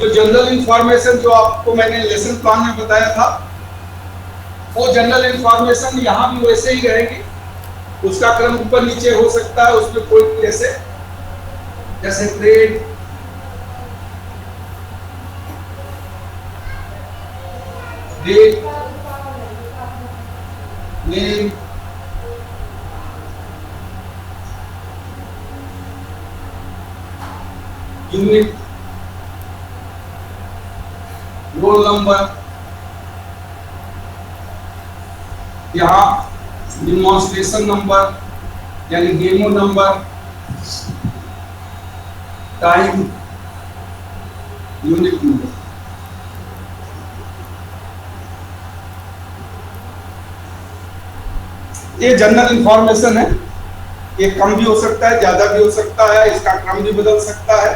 जो general information जो आपको मैंने लेसन प्लान में बताया था, वो जनरल इंफॉर्मेशन यहाँ भी वैसे ही रहेगी। उसका क्रम ऊपर नीचे हो सकता है, उसमें कोई जैसे जैसे trade, date, name, unit, roll number, यहाँ डिमॉन्स्ट्रेशन नंबर यानी demo number, time, unit number. ये जनरल इंफॉर्मेशन है, ये कम भी हो सकता है, ज्यादा भी हो सकता है, इसका क्रम भी बदल सकता है,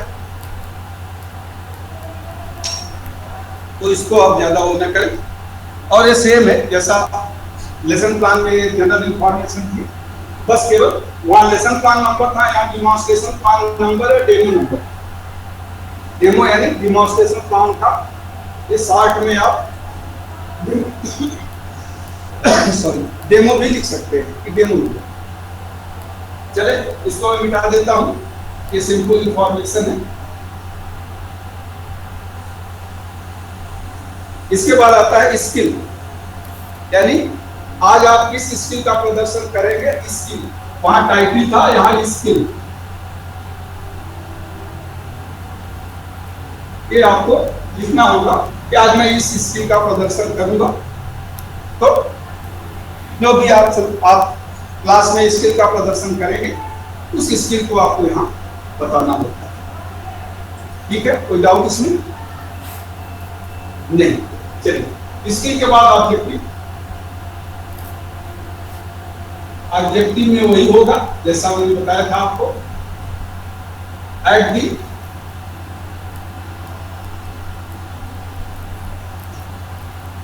तो इसको आप ज्यादा वो न करें। और ये सेम है जैसा लेसन प्लान में जनरल इंफॉर्मेशन थी, बस केवल वहां लेसन प्लान नंबर था, यहाँ डिमॉन्स्ट्रेशन प्लान नंबर है, डेमो नंबर। डेमो यानी डिमॉन्स्ट्रेशन प्लान था, ये शॉर्ट में आप सॉरी डेमो भी लिख सकते हैं कि डेमो। चले इसको मैं मिटा देता हूं, ये सिंपल इंफॉर्मेशन है। इसके बाद आता है स्किल, यानी आज आप किस स्किल का प्रदर्शन करेंगे। स्किल वहां टाइपिंग था, यहाँ स्किल, ये आपको लिखना होगा कि आज मैं इस स्किल का प्रदर्शन करूंगा। तो जो भी आप क्लास में स्किल का प्रदर्शन करेंगे, उस स्किल को आपको यहाँ बताना होता है। ठीक है, कोई डाउट इसमें नहीं। चलिए स्किल के बाद ऑब्जेक्टिव। ऑब्जेक्टिव में वही होगा जैसा मैंने बताया था आपको, at the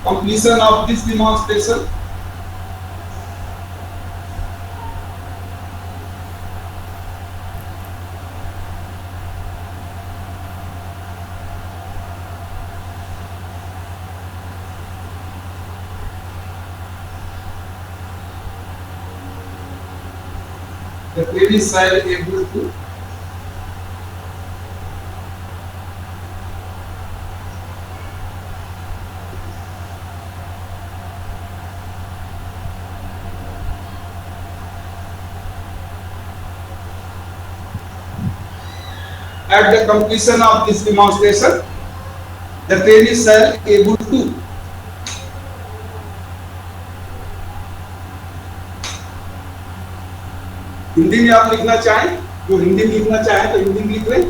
completion of this demonstration, the trainee shall able to at the completion of this demonstration, the trainee shall able to Hindi में आप लिखना चाहें, जो हिंदी में लिखना चाहें तो हिंदी में लिख लें।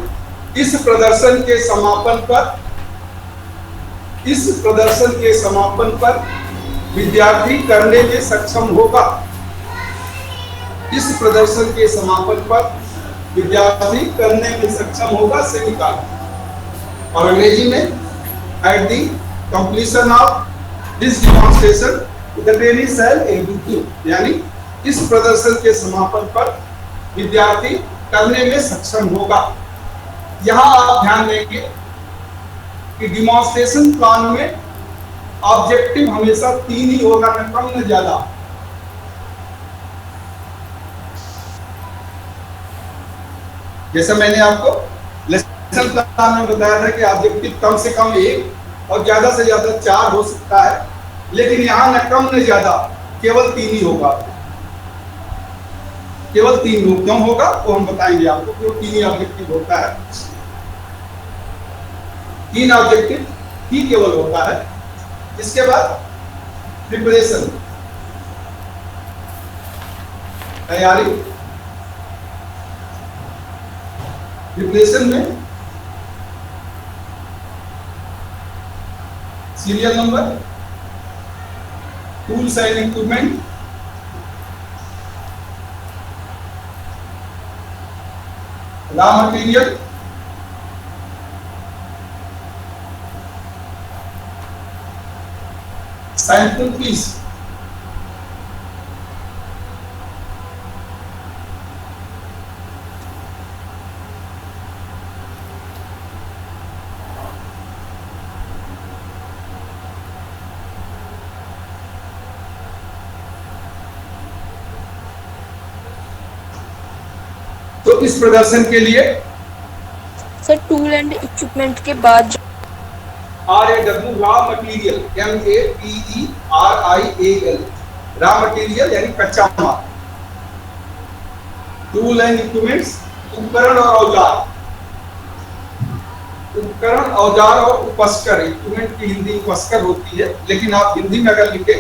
इस प्रदर्शन के समापन पर विद्यार्थी करने में सक्षम होगा। इस प्रदर्शन के समापन पर विद्यार्थी करने में सक्षम होगा से निकाल। और अंग्रेजी में at the completion of this demonstration the trainee shall able to, यानी इस प्रदर्शन के समापन पर विद्यार्थी करने में सक्षम होगा। यहां आप ध्यान देंगे कि डिमॉन्स्ट्रेशन प्लान में ऑब्जेक्टिव हमेशा 3 ही होगा, न कम न ज्यादा। जैसे मैंने आपको लेसन प्लान में बताया था कि ऑब्जेक्टिव कम से कम 1 और ज्यादा से ज्यादा 4 हो सकता है, लेकिन यहां न कम न ज्यादा, केवल 3 ही होगा। केवल 3 लोग क्यों होगा वो हम बताएंगे आपको, क्यों 3 ही ऑब्जेक्टिव होता है। 3 ऑब्जेक्टिव ही केवल होता है। इसके बाद प्रिपरेशन, तैयारी। प्रिपरेशन में serial number, tools and equipment, raw material, sample piece, तो इस प्रदर्शन के लिए सर टूल एंड इक्विपमेंट के बाद RAW raw material, MATERIAL raw material यानी कच्चा माल। टूल एंड इक्विपमेंट्स उपकरण और औजार, उपकरण औजार और उपस्कर, इक्विपमेंट की हिंदी उपस्कर होती है, लेकिन आप हिंदी में अगर लिखे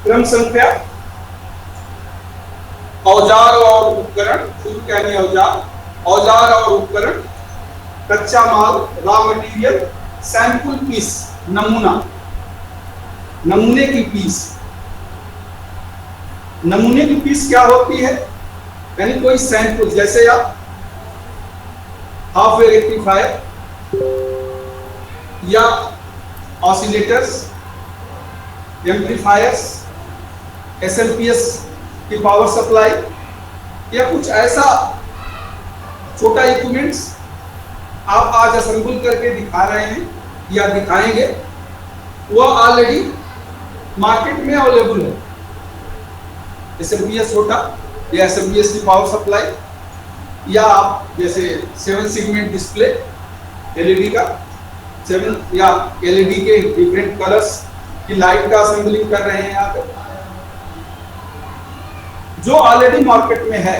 क्रम संख्या औजार और उपकरण, टूल यानी औजार, औजार और उपकरण, कच्चा माल रॉ मटेरियल, सैंपल पीस नमूना, नमूने की पीस। नमूने की पीस क्या होती है? यानी कोई सैंपल, जैसे आप हाफ वेव रेक्टिफायर या ऑसिलेटर्स, एम्पलीफायर्स, SLPS की पावर सप्लाई या कुछ ऐसा छोटा इक्विपमेंट्स आप आज असेंबल करके दिखा रहे हैं या दिखाएंगे, वह ऑलरेडी मार्केट में अवेलेबल है। SLPS छोटा या SLPS की पावर सप्लाई, या आप जैसे 7 सेगमेंट डिस्प्ले LED का 7 या LED के डिफरेंट कलर्स की लाइट का असेंबलिंग कर रहे हैं यहाँ पे, जो ऑलरेडी मार्केट में है।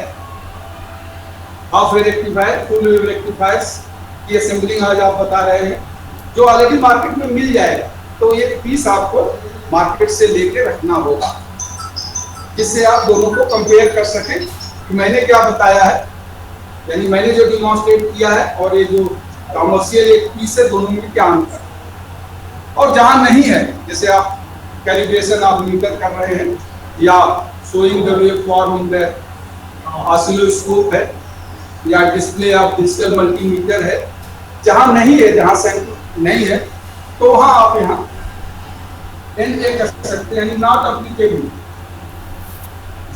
Half wave rectifier, full wave rectifiers की असेंबलिंग आज आप बता रहे हैं, जो ऑलरेडी मार्केट में मिल जाएगा। तो ये पीस आपको मार्केट से लेके रखना होगा, जिससे आप दोनों को कंपेयर कर सकें कि मैंने क्या बताया है, यानी मैंने जो डिमॉन्स्ट्रेट किया है और ये जो कॉमर्शियल एक पीस है, दोनों में क्या अंतर। और जहां नहीं है, जैसे आप कैलिब्रेशन आप मिलकर कर रहे हैं, या showing the waveform in the oscilloscope है, या डिस्प्ले ऑफ डिजिटल मल्टीमीटर है, जहां नहीं है, जहां सैंपल नहीं है, तो वहां आप यहाँ NA कर सकते हैं, यानी नॉट एप्लीकेबल।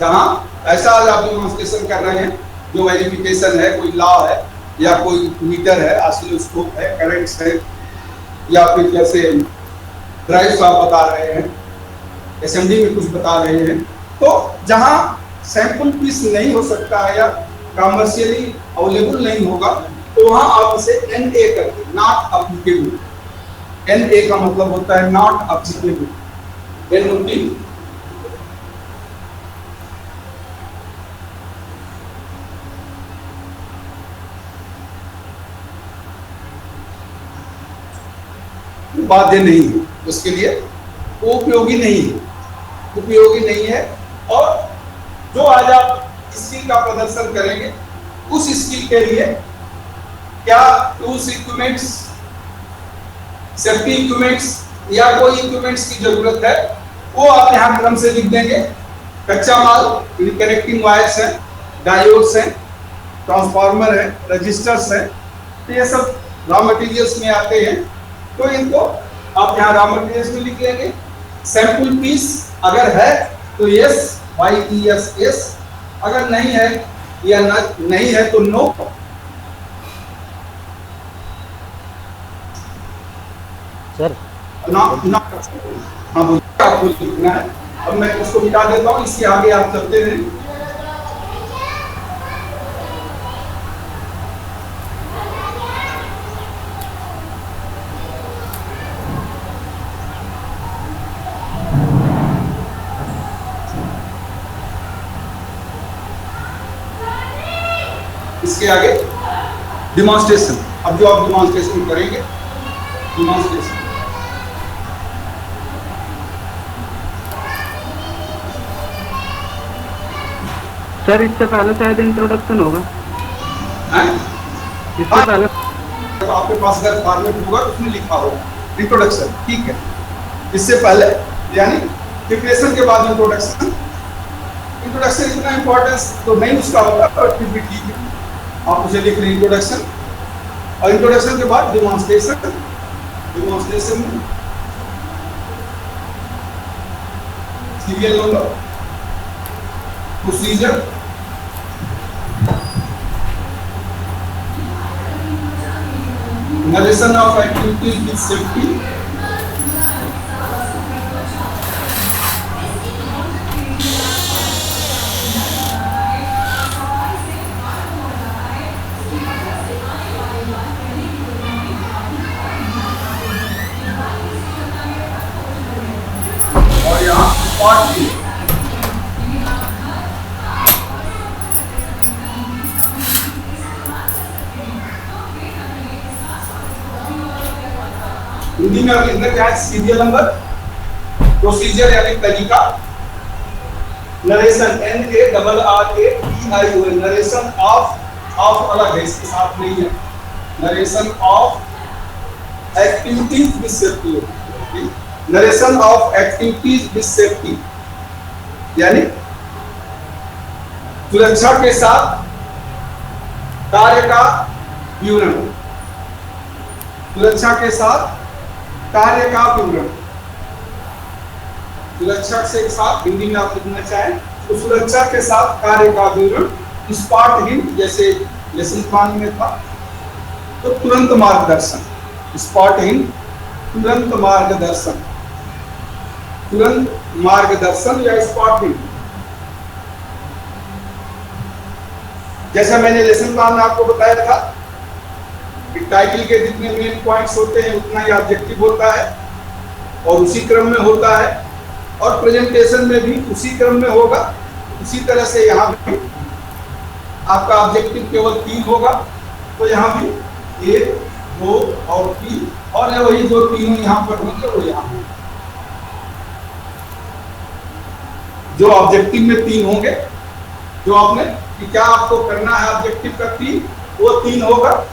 जहां ऐसा आज आप डेमोंस्ट्रेशन कर रहे हैं, जो वेरिफिकेशन है, कोई लॉ है या कोई मीटर है, ऑसिलोस्कोप है, करंट्स है, या फिर जैसे ड्राइव्स आप बता रहे हैं, असेंबली में कुछ बता रहे हैं, तो जहां सैंपल पीस नहीं हो सकता है या कमर्शियली अवेलेबल नहीं होगा, तो वहां आप इसे NA करते, नॉट एप्लीकेबल। NA का मतलब होता है नॉट एप्लीकेबल, NOT। बाध्य नहीं है, उसके लिए वो उपयोगी नहीं है, उपयोगी नहीं है। और जो आज आप स्किल का प्रदर्शन करेंगे, उस स्किल के लिए क्या टूल्स, इक्विपमेंट्स, सेफ्टी इक्विपमेंट्स या कोई इक्विपमेंट्स की जरूरत है, वो आप यहाँ क्रम से लिख देंगे। कच्चा माल, कनेक्टिंग वायर्स हैं, डायोड्स हैं, ट्रांसफार्मर है, रजिस्टर्स हैं, तो ये सब रॉ मटेरियल्स में आते हैं। तो इनको आप यहाँ रॉ मटेरियल्स में लिख लेंगे। सैंपल पीस अगर है तो यस, YES, अगर नहीं है या नहीं है तो नो। सर ना हाँ बोलिए, आपको लिखना है। अब मैं उसको मिटा देता हूँ, इसके आगे आप चलते हैं। इसके आगे डिमॉन्स्ट्रेशन। अब जो आप डिमॉन्स्ट्रेशन करेंगे, डिमॉन्स्ट्रेशन सर इससे पहले शायद इंट्रोडक्शन होगा। इससे पहले तो आपके पास अगर फॉर्मेट होगा तो उसमें लिखा होगा इंट्रोडक्शन, ठीक है। इससे पहले यानी प्रिपरेशन के बाद इंट्रोडक्शन। इंट्रोडक्शन इतना इंपॉर्टेंस तो नहीं उसका होगा, पर फिर भी ठीक है, आप उसे लिख रहे इंट्रोडक्शन। और इंट्रोडक्शन के बाद डिमॉन्स्ट्रेशन। डिमॉन्स्ट्रेशन में serial number, procedure, narration of activities with safety, spot हिल। हिंदी में लिखना क्या है? सीरियल नंबर, प्रोसीजर यानी तरीका, नरेशन NARRATION, नरेशन ऑफ अलग है, इसके साथ नहीं है, narration of activities with safety, narration of activities with safety यानी सुरक्षा के साथ कार्य का विवरण, सुरक्षा के साथ कार्य का विवरण, सुरक्षा के साथ हिंदी में आप लिखना चाहें तो सुरक्षा के साथ कार्य का विवरण, स्पॉट हिल जैसे लेसन प्लान में था, तो तुरंत मार्गदर्शन, स्पॉट हिल तुरंत मार्गदर्शन, तुरंत मार्गदर्शन या स्पॉट हिल। जैसा मैंने लेसन प्लान में आपको बताया था कि टाइटल के जितने मेन पॉइंट्स होते हैं उतना ही ऑब्जेक्टिव होता है और उसी क्रम में होता है, और प्रेजेंटेशन में भी उसी क्रम में होगा। उसी तरह से यहाँ भी आपका ऑब्जेक्टिव केवल 3 होगा, तो यहाँ भी 1, 2 और 3, और वही जो तीनों यहाँ पर होंगे वो यहाँ होंगे। जो ऑब्जेक्टिव में 3 होंगे, जो आपने कि क्या आपको करना है ऑब्जेक्टिव का 3, वो 3 होगा,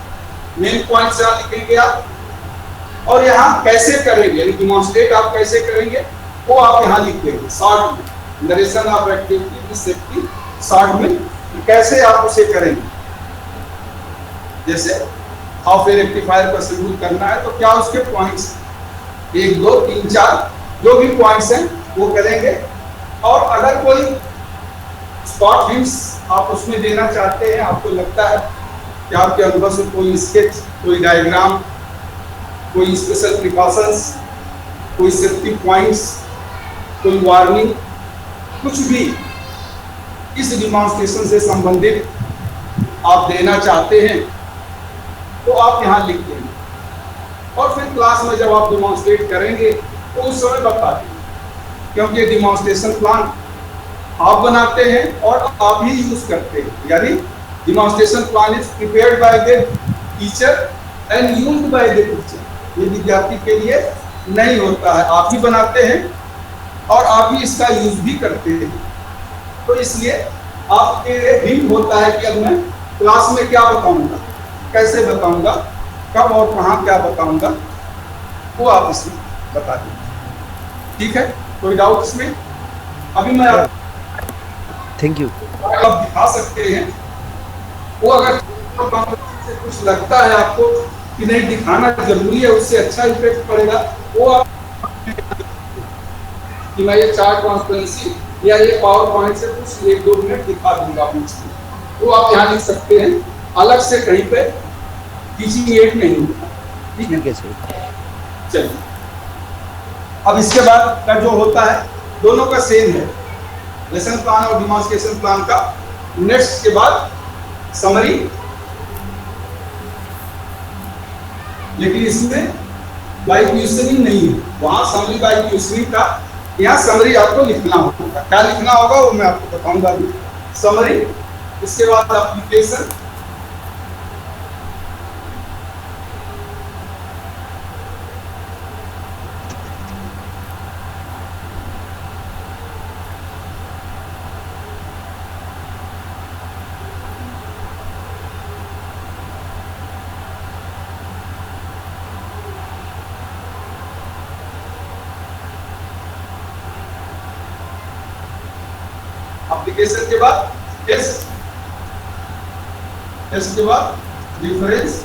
मेन पॉइंट से लिखेंगे आप, और यहाँ कैसे करेंगे यानी डिमॉन्स्ट्रेट आप कैसे करेंगे वो आप यहाँ लिख देंगे शॉर्ट में, narration of activity with safety short में कैसे आप उसे करेंगे। जैसे हाफ ए रेक्टिफायर का शेड्यूल करना है तो क्या उसके पॉइंट्स 1, 2, 3, 4 जो भी पॉइंट्स हैं वो करेंगे, और अगर कोई स्पॉट हिंट्स आप उसमें देना चाहते हैं, आपको लगता है कि आपके अनुभव से कोई स्केच, कोई डायग्राम, कोई स्पेशल प्रिकॉशंस, कोई सेफ्टी पॉइंट्स, कोई वार्निंग, कुछ भी इस डिमॉन्स्ट्रेशन से संबंधित आप देना चाहते हैं तो आप यहाँ लिख देंगे, और फिर क्लास में जब आप डिमॉन्स्ट्रेट करेंगे तो उस समय बता देंगे, क्योंकि डिमॉन्स्ट्रेशन प्लान आप बनाते हैं और आप ही यूज करते हैं, यानी demonstration plan is prepared by the teacher and used by the teacher. ये विद्यार्थी के लिए नहीं होता है, आप ही बनाते हैं और आप ही इसका यूज भी करते हैं। तो इसलिए आपके हिंट होता है कि अब मैं क्लास में क्या बताऊंगा, कैसे बताऊंगा, कब और कहाँ क्या बताऊंगा, वो आप इसमें बता देंगे। ठीक है, कोई डाउट इसमें? अभी मैं आप थैंक यू आप दिखा सकते हैं, वो अगर से कुछ लगता है आपको कि नहीं दिखाना जरूरी है, उससे अच्छा इफेक्ट पड़ेगा, वो आप कि मैं ये चार्ट ट्रांसपेरेंसी या ये पावर पॉइंट से कुछ 1-2 मिनट दिखा दूंगा बीच में, वो आप यहाँ लिख सकते हैं, अलग से कहीं पे टीचिंग एड नहीं होगा। ठीक है सर। चलिए, अब इसके बाद का जो होता है दोनों का सेम है, लेसन प्लान और डिमॉन्स्ट्रेशन प्लान का। नेक्स्ट के बाद समरी, लेकिन इसमें बाय क्वेश्चनिंग नहीं है, वहां समरी बाय क्वेश्चनिंग था, यहाँ समरी आपको लिखना होगा। क्या लिखना होगा वो मैं आपको बताऊंगा अभी। समरी, इसके बाद एप्लीकेशन, एप्लीकेशन के बाद टेस्ट, टेस्ट के बाद डिफरेंस,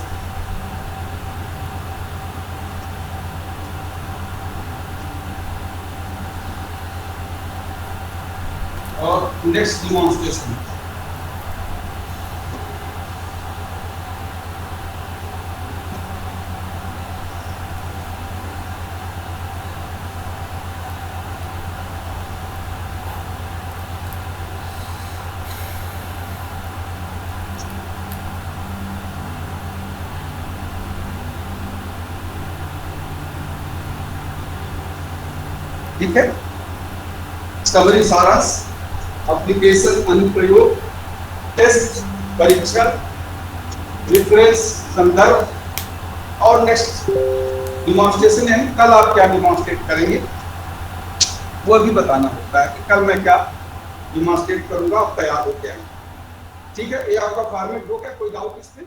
और नेक्स्ट डिमॉन्स्ट्रेशन। ठीक है, समरी सारांश, एप्लीकेशन अनुप्रयोग, टेस्ट परीक्षण, रेफरेंस संदर्भ और नेक्स्ट डिमॉन्स्ट्रेशन, यानी कल आप क्या डिमॉन्स्ट्रेट करेंगे वो भी बताना होता है कि कल मैं क्या डिमॉन्स्ट्रेट करूंगा, आप तैयार हो क्या। ठीक है, ये आपका फॉर्मेट हो गया, कोई डाउट इसमें?